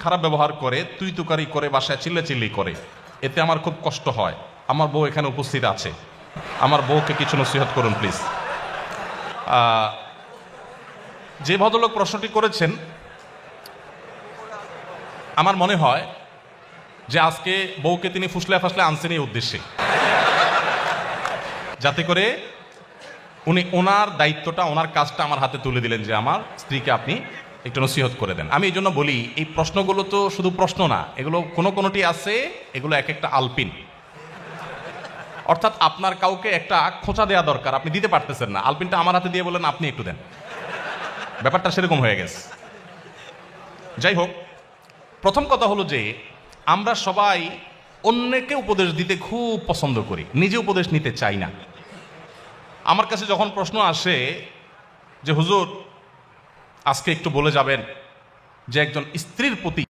খারাপ ব্যবহার করে, তুই তুকারি করে, বাসায় চিল্লাচিল্লি করে, এতে আমার খুব কষ্ট হয়। আমার বউ এখানে উপস্থিত আছে, আমার বউকে কিছু নসিহত করুন প্লিজ। যে ভদ্রলোক প্রশ্নটি করেছেন, আমার মনে হয় যে আজকে বউকে তিনি ফুসলে ফাসলে আনছেন এই উদ্দেশ্যে, যাতে করে উনি ওনার দায়িত্বটা, ওনার কাজটা আমার হাতে তুলে দিলেন যে আমার স্ত্রীকে আপনি একটু নসিহত করে দেন। আমি এই জন্য বলি, এই প্রশ্নগুলো তো শুধু প্রশ্ন না, এগুলো কোনোটি আছে, এগুলো এক একটা আলপিন। অর্থাৎ আপনার কাউকে একটা খোঁচা দেওয়া দরকার, আপনি দিতে পারতেছেন না, আলপিনটা আমার হাতে দিয়ে বলেন আপনি একটু দেন, ব্যাপারটা সেরকম হয়ে গেছে। যাই হোক, প্রথম কথা হলো যে আমরা সবাই অন্যকে উপদেশ দিতে খুব পছন্দ করি, নিজে উপদেশ নিতে চাই না। আমার কাছে যখন প্রশ্ন আসে যে হুজুর আজকে একটু বলে যাবেন যে একজন স্ত্রীর প্রতি